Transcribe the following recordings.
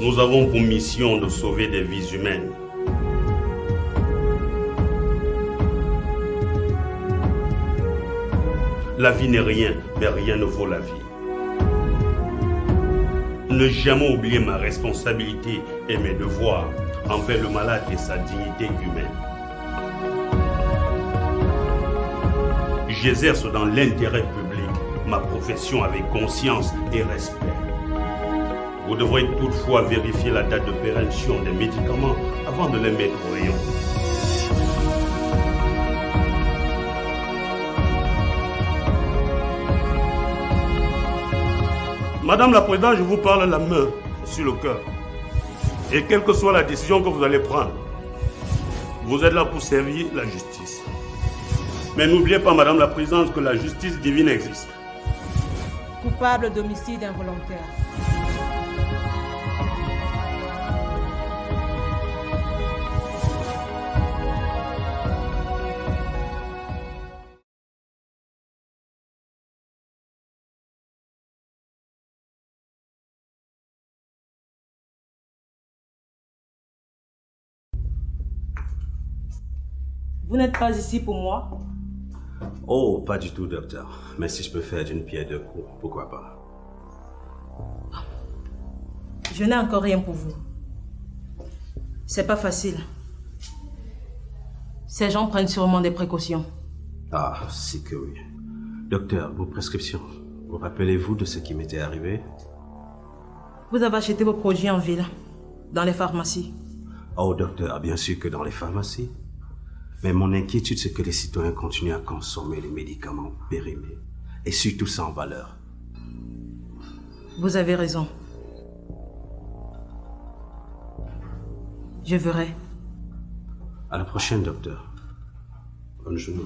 Nous avons pour mission de sauver des vies humaines. La vie n'est rien, mais rien ne vaut la vie. Ne jamais oublier ma responsabilité et mes devoirs envers le malade et sa dignité humaine. J'exerce dans l'intérêt public ma profession avec conscience et respect. Vous devrez toutefois vérifier la date de péremption des médicaments avant de les mettre au rayon. Madame la Présidente, je vous parle la main sur le cœur. Et quelle que soit la décision que vous allez prendre, vous êtes là pour servir la justice. Mais n'oubliez pas, Madame la Présidente, que la justice divine existe. Coupable d'homicide involontaire. Vous n'êtes pas ici pour moi? Oh, pas du tout, docteur. Mais si je peux faire d'une pierre deux coups, pourquoi pas? Je n'ai encore rien pour vous. C'est pas facile. Ces gens prennent sûrement des précautions. Ah, c'est que oui. Docteur, vos prescriptions. Vous rappelez-vous de ce qui m'était arrivé? Vous avez acheté vos produits en ville, dans les pharmacies. Oh, docteur, bien sûr que dans les pharmacies. Mais mon inquiétude, c'est que les citoyens continuent à consommer les médicaments périmés. Et surtout sans valeur. Vous avez raison. Je verrai. À la prochaine, docteur. Bonne journée.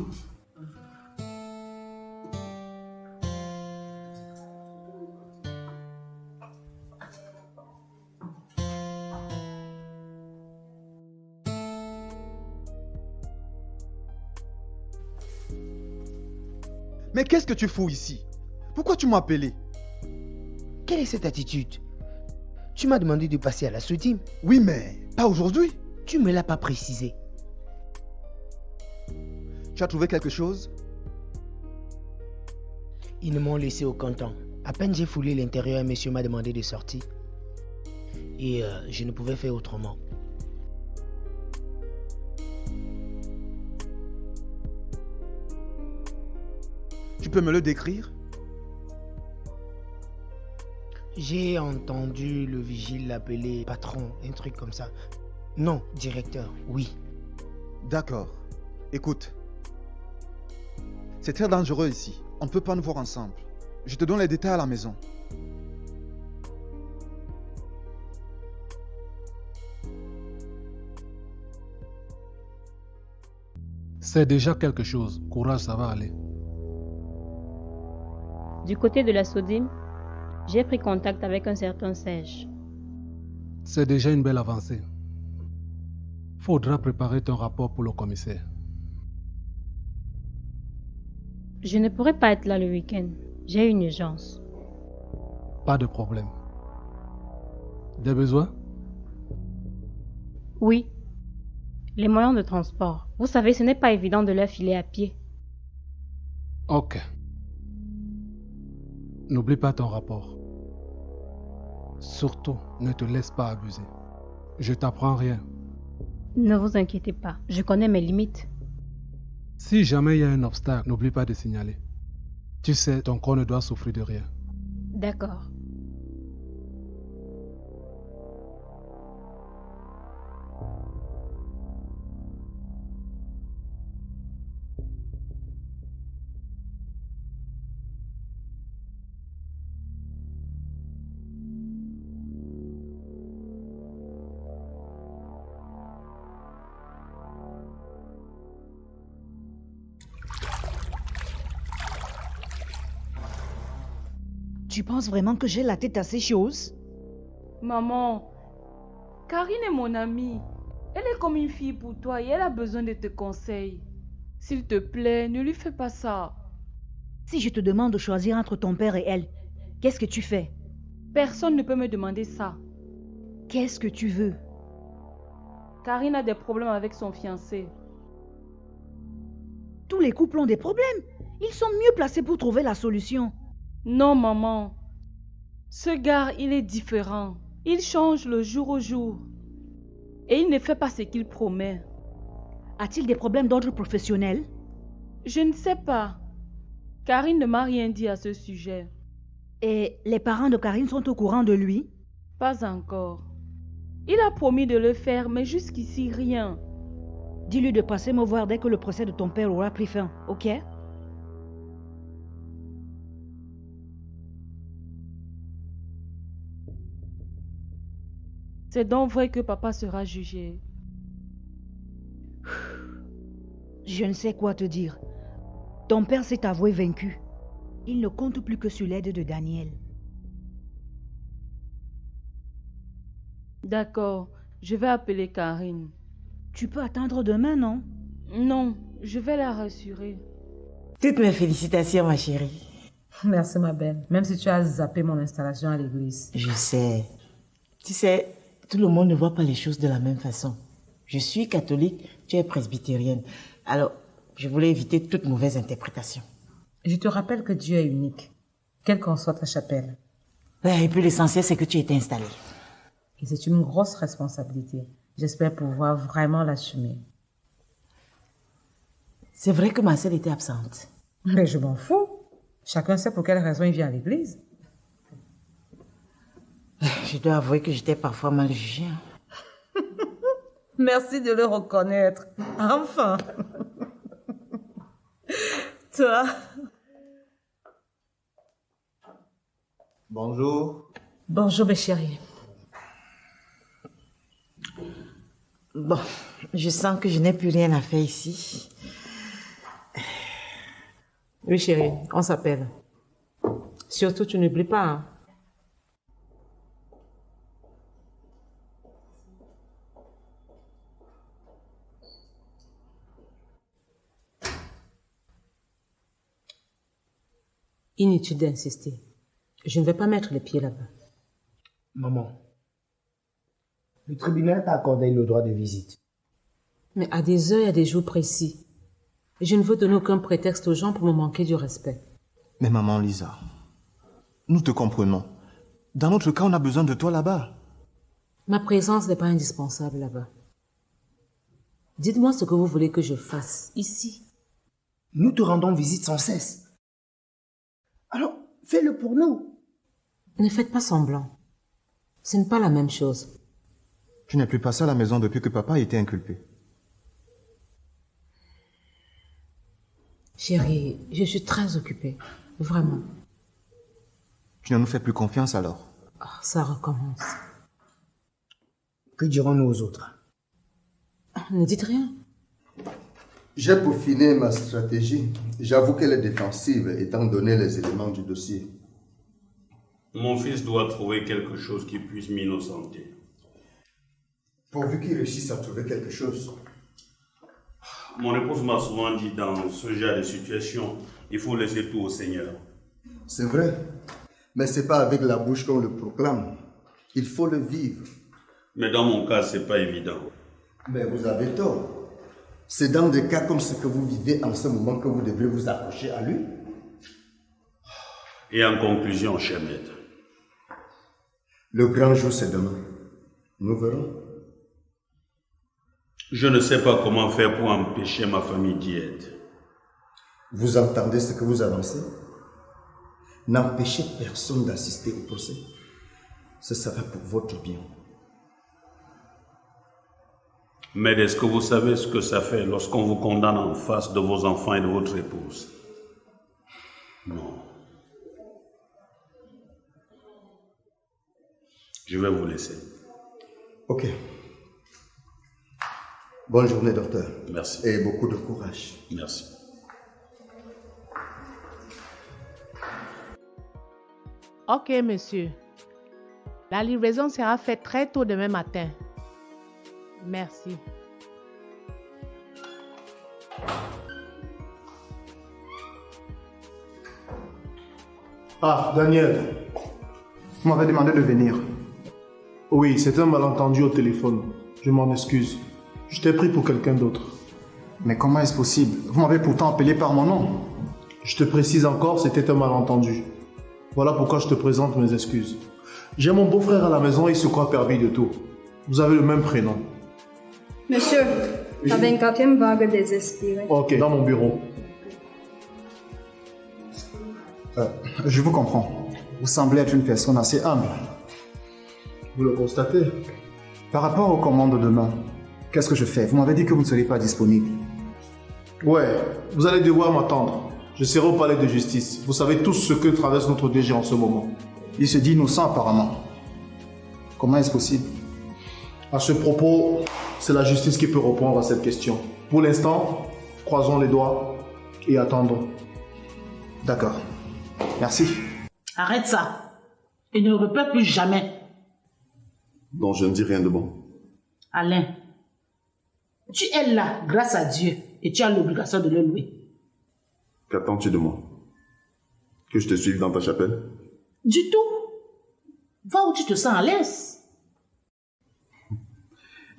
Mais qu'est-ce que tu fous ici? Pourquoi tu m'as appelé? Quelle est cette attitude? Tu m'as demandé de passer à la SODIM. Oui, mais pas aujourd'hui. Tu ne me l'as pas précisé. Tu as trouvé quelque chose? Ils ne m'ont laissé aucun temps. À peine j'ai foulé l'intérieur, monsieur m'a demandé de sortir. Et je ne pouvais faire autrement. Tu peux me le décrire? J'ai entendu le vigile l'appeler patron, un truc comme ça. Non, directeur, oui. D'accord. Écoute. C'est très dangereux ici. On ne peut pas nous voir ensemble. Je te donne les détails à la maison. C'est déjà quelque chose. Courage, ça va aller. Du côté de la SODIM, j'ai pris contact avec un certain Serge. C'est déjà une belle avancée. Faudra préparer ton rapport pour le commissaire. Je ne pourrai pas être là le week-end. J'ai une urgence. Pas de problème. Des besoins? Oui. Les moyens de transport. Vous savez, ce n'est pas évident de leur filer à pied. Ok. N'oublie pas ton rapport. Surtout, ne te laisse pas abuser. Je t'apprends rien. Ne vous inquiétez pas, je connais mes limites. Si jamais il y a un obstacle, n'oublie pas de signaler. Tu sais, ton corps ne doit souffrir de rien. D'accord. Tu penses vraiment que j'ai la tête à ces choses? Maman, Karine est mon amie. Elle est comme une fille pour toi et elle a besoin de tes conseils. S'il te plaît, ne lui fais pas ça. Si je te demande de choisir entre ton père et elle, qu'est-ce que tu fais? Personne ne peut me demander ça. Qu'est-ce que tu veux? Karine a des problèmes avec son fiancé. Tous les couples ont des problèmes. Ils sont mieux placés pour trouver la solution. Non, maman. Ce gars, il est différent. Il change le jour au jour. Et il ne fait pas ce qu'il promet. A-t-il des problèmes d'ordre professionnel? Je ne sais pas. Karine ne m'a rien dit à ce sujet. Et les parents de Karine sont au courant de lui? Pas encore. Il a promis de le faire, mais jusqu'ici, rien. Dis-lui de passer me voir dès que le procès de ton père aura pris fin, ok? C'est donc vrai que papa sera jugé. Je ne sais quoi te dire. Ton père s'est avoué vaincu. Il ne compte plus que sur l'aide de Daniel. D'accord, je vais appeler Karine. Tu peux attendre demain, non? Non, je vais la rassurer. Toutes mes félicitations, ma chérie. Merci, ma belle. Même si tu as zappé mon installation à l'église. Je sais. Tu sais, tout le monde ne voit pas les choses de la même façon. Je suis catholique, tu es presbytérienne. Alors, je voulais éviter toute mauvaise interprétation. Je te rappelle que Dieu est unique, quelle qu'en soit ta chapelle. Ouais, et puis l'essentiel, c'est que tu étais installée. Et c'est une grosse responsabilité. J'espère pouvoir vraiment l'assumer. C'est vrai que ma sœur était absente. Mais je m'en fous. Chacun sait pour quelle raison il vient à l'église. Je dois avouer que j'étais parfois mal jugée. Merci de le reconnaître. Enfin. Toi. Bonjour. Bonjour, mes chéris. Bon, je sens que je n'ai plus rien à faire ici. Oui, chérie, on s'appelle. Surtout, tu n'oublies pas, hein. Inutile d'insister. Je ne vais pas mettre les pieds là-bas. Maman, le tribunal t'a accordé le droit de visite. Mais à des heures et à des jours précis. Et je ne veux donner aucun prétexte aux gens pour me manquer du respect. Mais maman Lisa, nous te comprenons. Dans notre cas, on a besoin de toi là-bas. Ma présence n'est pas indispensable là-bas. Dites-moi ce que vous voulez que je fasse ici. Nous te rendons visite sans cesse. Alors, fais-le pour nous. Ne faites pas semblant. Ce n'est pas la même chose. Tu n'es plus passé à la maison depuis que papa a été inculpé. Chérie, je suis très occupée. Vraiment. Tu ne nous fais plus confiance alors? Oh, ça recommence. Que dirons-nous aux autres? Ne dites rien. J'ai peaufiné ma stratégie. J'avoue qu'elle est défensive étant donné les éléments du dossier. Mon fils doit trouver quelque chose qui puisse m'innocenter. Pourvu qu'il réussisse à trouver quelque chose. Mon épouse m'a souvent dit, dans ce genre de situation, il faut laisser tout au Seigneur. C'est vrai, mais c'est pas avec la bouche qu'on le proclame. Il faut le vivre. Mais dans mon cas, c'est pas évident. Mais vous avez tort. C'est dans des cas comme ce que vous vivez en ce moment que vous devrez vous accrocher à lui. Et en conclusion, cher maître. Le grand jour, c'est demain. Nous verrons. Je ne sais pas comment faire pour empêcher ma famille d'y être. Vous entendez ce que vous avancez? N'empêchez personne d'assister au procès. Ce sera pour votre bien. Mais est-ce que vous savez ce que ça fait lorsqu'on vous condamne en face de vos enfants et de votre épouse? Non. Je vais vous laisser. Ok. Bonne journée, docteur. Merci. Et beaucoup de courage. Merci. Ok, monsieur. La livraison sera faite très tôt demain matin. Merci. Ah, Daniel. Vous m'avez demandé de venir. Oui, c'est un malentendu au téléphone. Je m'en excuse. Je t'ai pris pour quelqu'un d'autre. Mais comment est-ce possible? Vous m'avez pourtant appelé par mon nom. Je te précise encore, c'était un malentendu. Voilà pourquoi je te présente mes excuses. J'ai mon beau-frère à la maison et il se croit permis de tout. Vous avez le même prénom. Monsieur, la 24e vague désespérée. Ok, dans mon bureau. Je vous comprends. Vous semblez être une personne assez humble. Vous le constatez? Par rapport aux commandes de demain, qu'est-ce que je fais? Vous m'avez dit que vous ne seriez pas disponible. Ouais, vous allez devoir m'attendre. Je serai au palais de justice. Vous savez tous ce que traverse notre DG en ce moment. Il se dit innocent apparemment. Comment est-ce possible? À ce propos, c'est la justice qui peut répondre à cette question. Pour l'instant, croisons les doigts et attendons. D'accord. Merci. Arrête ça. Et ne répète plus jamais. Non, je ne dis rien de bon. Alain, tu es là grâce à Dieu et tu as l'obligation de le louer. Qu'attends-tu de moi? Que je te suive dans ta chapelle? Du tout. Va où tu te sens à l'aise.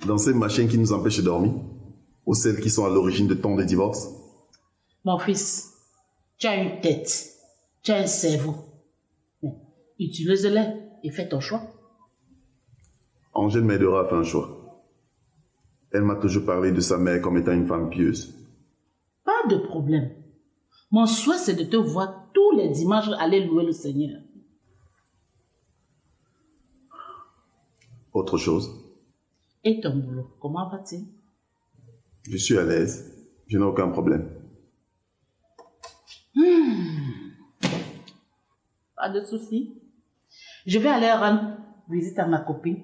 Dans ces machines qui nous empêchent de dormir? Ou celles qui sont à l'origine de tant de divorces? Mon fils, tu as une tête, tu as un cerveau. Utilise-les et fais ton choix. Angèle m'aidera à faire un choix. Elle m'a toujours parlé de sa mère comme étant une femme pieuse. Pas de problème. Mon souhait, c'est de te voir tous les dimanches aller louer le Seigneur. Autre chose? Et ton boulot, comment va-t-il? Je suis à l'aise. Je n'ai aucun problème. Pas de souci. Je vais aller rendre visite à ma copine.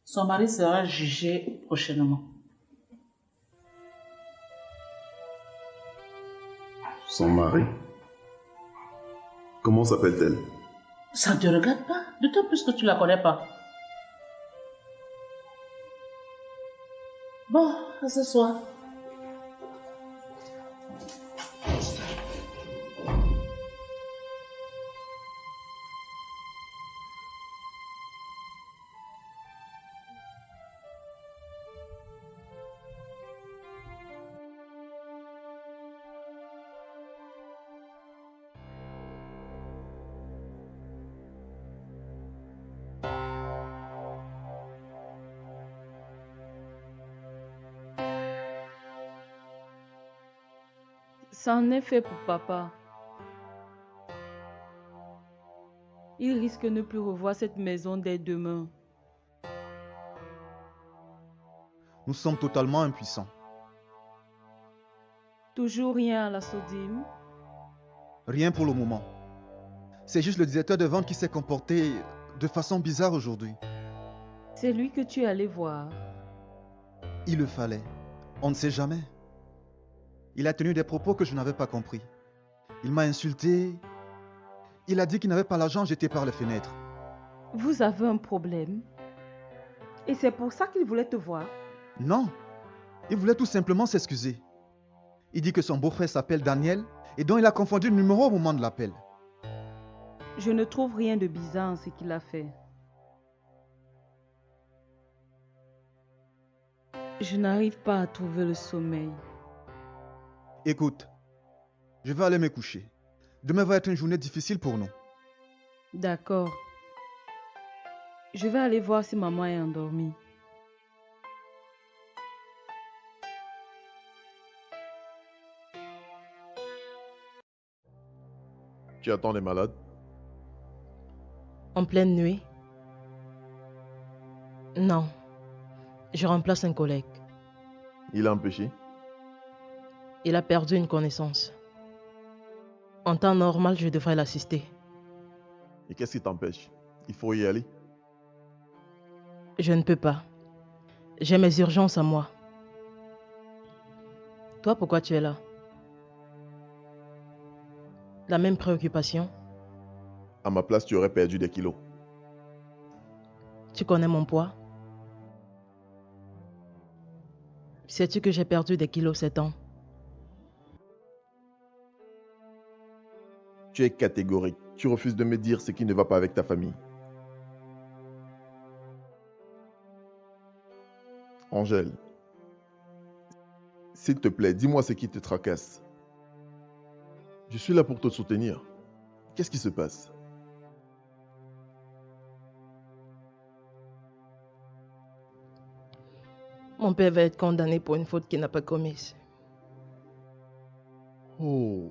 Son mari sera jugé prochainement. Son mari? Comment s'appelle-t-elle? Ça ne te regarde pas, d'autant plus que tu ne la connais pas. Bon, à ce soir. Ça en est fait pour papa. Il risque de ne plus revoir cette maison dès demain. Nous sommes totalement impuissants. Toujours rien à la Sodime. Rien pour le moment. C'est juste le directeur de vente qui s'est comporté de façon bizarre aujourd'hui. C'est lui que tu es allé voir. Il le fallait. On ne sait jamais. Il a tenu des propos que je n'avais pas compris. Il m'a insulté. Il a dit qu'il n'avait pas l'argent jeté par les fenêtres. Vous avez un problème? Et c'est pour ça qu'il voulait te voir? Non. Il voulait tout simplement s'excuser. Il dit que son beau-frère s'appelle Daniel et dont il a confondu le numéro au moment de l'appel. Je ne trouve rien de bizarre en ce qu'il a fait. Je n'arrive pas à trouver le sommeil. Écoute, je vais aller me coucher. Demain va être une journée difficile pour nous. D'accord. Je vais aller voir si maman est endormie. Tu attends les malades? En pleine nuit? Non. Je remplace un collègue. Il a empêché? Il a perdu une connaissance. En temps normal, je devrais l'assister. Et qu'est-ce qui t'empêche? Il faut y aller. Je ne peux pas. J'ai mes urgences à moi. Toi, pourquoi tu es là? La même préoccupation? À ma place, tu aurais perdu des kilos. Tu connais mon poids? Sais-tu que j'ai perdu des kilos ces temps? Tu es catégorique. Tu refuses de me dire ce qui ne va pas avec ta famille. Angèle, s'il te plaît, dis-moi ce qui te tracasse. Je suis là pour te soutenir. Qu'est-ce qui se passe? Mon père va être condamné pour une faute qu'il n'a pas commise. Oh.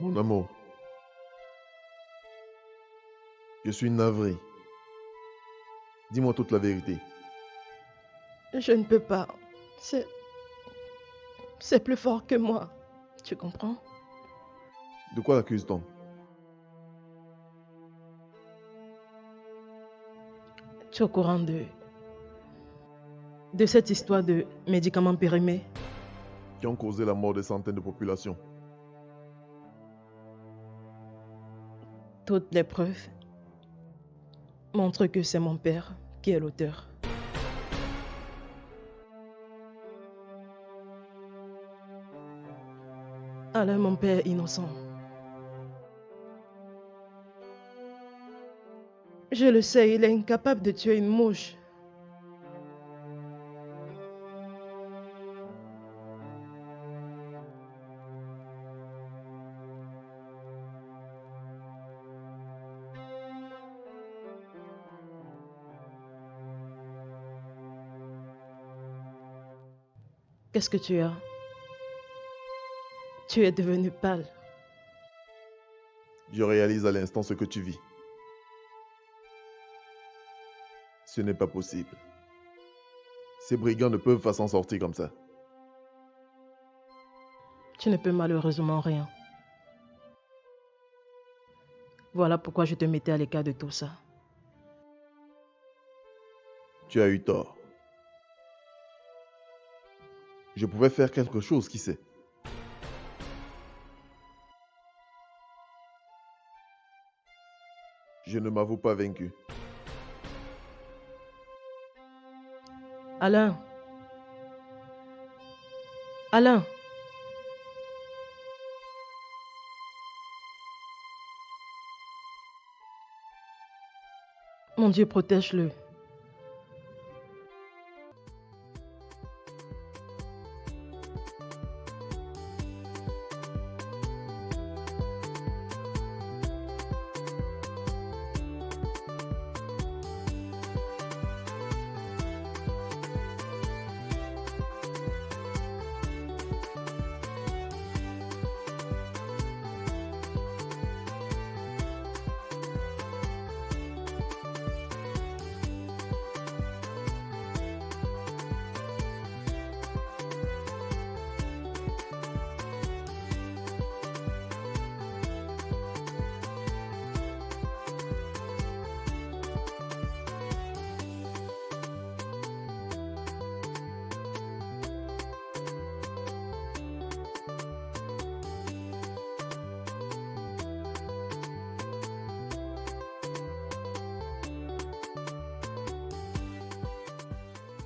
Mon amour. Je suis navré. Dis-moi toute la vérité. Je ne peux pas. C'est plus fort que moi. Tu comprends? De quoi l'accuse-t-on? Tu es au courant de cette histoire de médicaments périmés Qui ont causé la mort de centaines de populations. Toutes les preuves montrent que c'est mon père qui est l'auteur. Alors mon père est innocent. Je le sais, il est incapable de tuer une mouche. Qu'est-ce que tu as? Tu es devenu pâle. Je réalise à l'instant ce que tu vis. Ce n'est pas possible. Ces brigands ne peuvent pas s'en sortir comme ça. Tu ne peux malheureusement rien. Voilà pourquoi je te mettais à l'écart de tout ça. Tu as eu tort. Je pouvais faire quelque chose, qui sait? Je ne m'avoue pas vaincu. Alain. Alain. Mon Dieu, protège-le.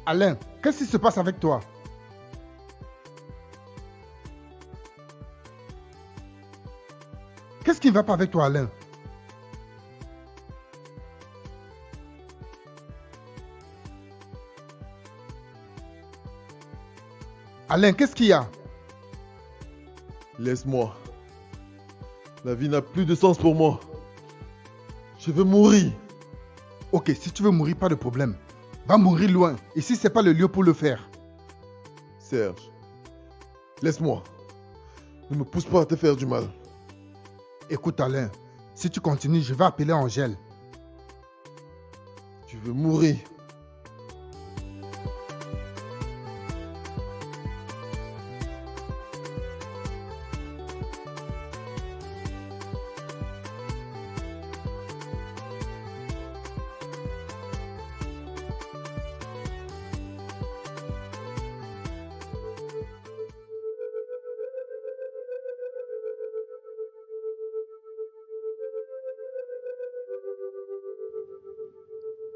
Alain, qu'est-ce qui se passe avec toi? Qu'est-ce qui ne va pas avec toi, Alain? Alain, qu'est-ce qu'il y a? Laisse-moi. La vie n'a plus de sens pour moi. Je veux mourir. Ok, si tu veux mourir, pas de problème. Va mourir loin. Ici, c'est pas le lieu pour le faire. Serge, laisse-moi. Ne me pousse pas à te faire du mal. Écoute, Alain, si tu continues, je vais appeler Angèle. Tu veux mourir.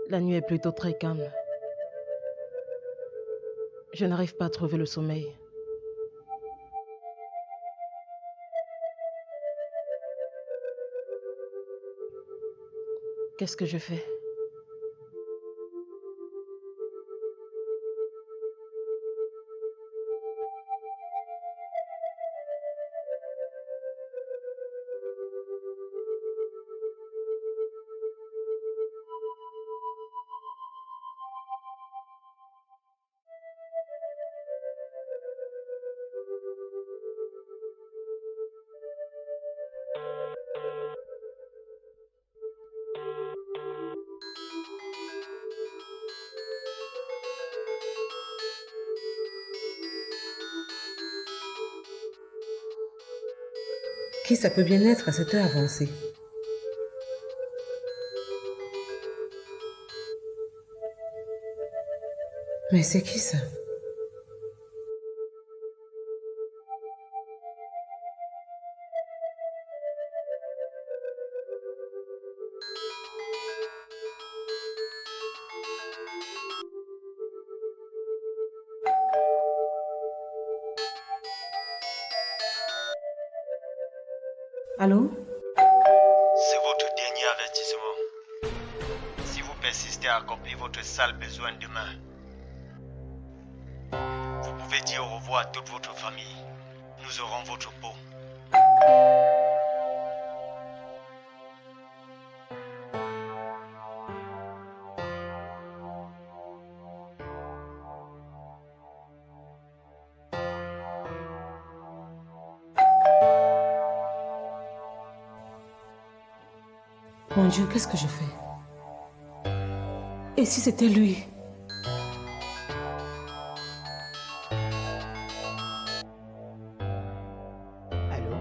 La nuit est plutôt très calme. Je n'arrive pas à trouver le sommeil. Qu'est-ce que je fais? Qui ça peut bien être à cette heure avancée? Mais c'est qui ça? Allô? C'est votre dernier avertissement. Si vous persistez à accomplir votre sale besoin demain, vous pouvez dire au revoir à toute votre famille. Nous aurons votre peau. Mon Dieu, qu'est-ce que je fais? Et si c'était lui? Allô?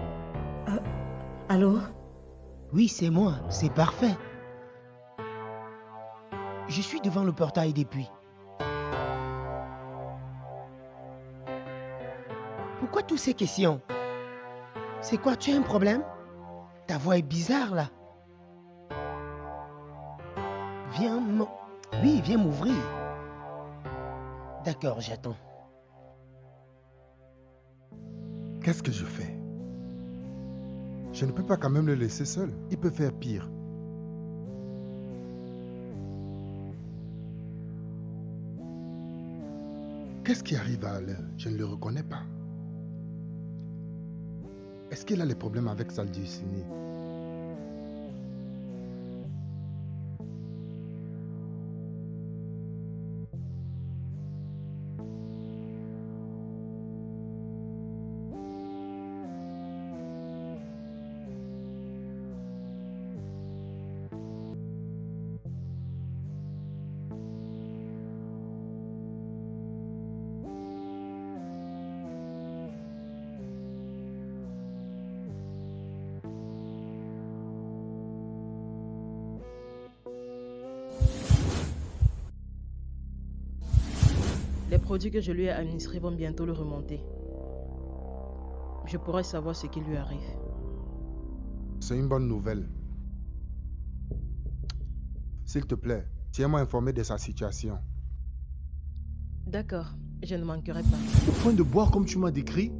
Allô? Oui, c'est moi, c'est parfait. Je suis devant le portail des puits. Pourquoi toutes ces questions? C'est quoi, tu as un problème? Ta voix est bizarre là. Oui, viens m'ouvrir. D'accord, j'attends. Qu'est-ce que je fais? Je ne peux pas quand même le laisser seul. Il peut faire pire. Qu'est-ce qui arrive à Alain? Je ne le reconnais pas. Est-ce qu'il a des problèmes avec Saldusini? Les produits que je lui ai administrés vont bientôt le remonter. Je pourrai savoir ce qui lui arrive. C'est une bonne nouvelle. S'il te plaît, tiens-moi informé de sa situation. D'accord, je ne manquerai pas. Au point de boire comme tu m'as décrit,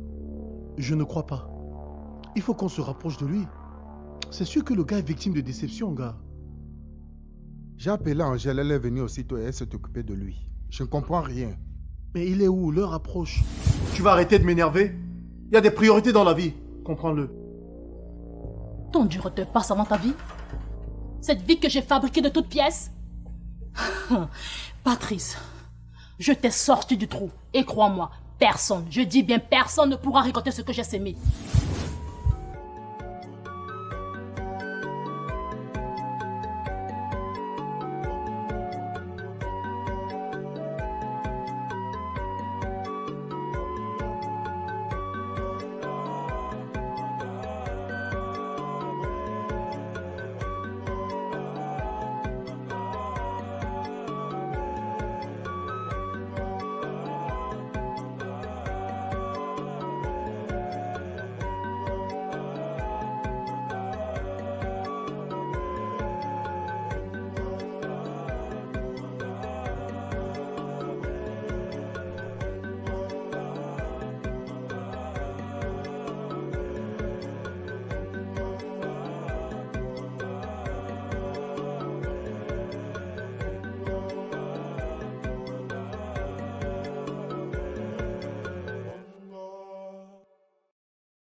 je ne crois pas. Il faut qu'on se rapproche de lui. C'est sûr que le gars est victime de déception, gars. J'ai appelé Angèle, elle est venue aussitôt et elle s'est occupée de lui. Je ne comprends rien. Mais il est où? L'heure approche. Tu vas arrêter de m'énerver? Il y a des priorités dans la vie. Comprends-le. Ton Dieu te passe avant ta vie? Cette vie que j'ai fabriquée de toutes pièces? Patrice, je t'ai sorti du trou. Et crois-moi, personne, je dis bien personne ne pourra récolter ce que j'ai sémé.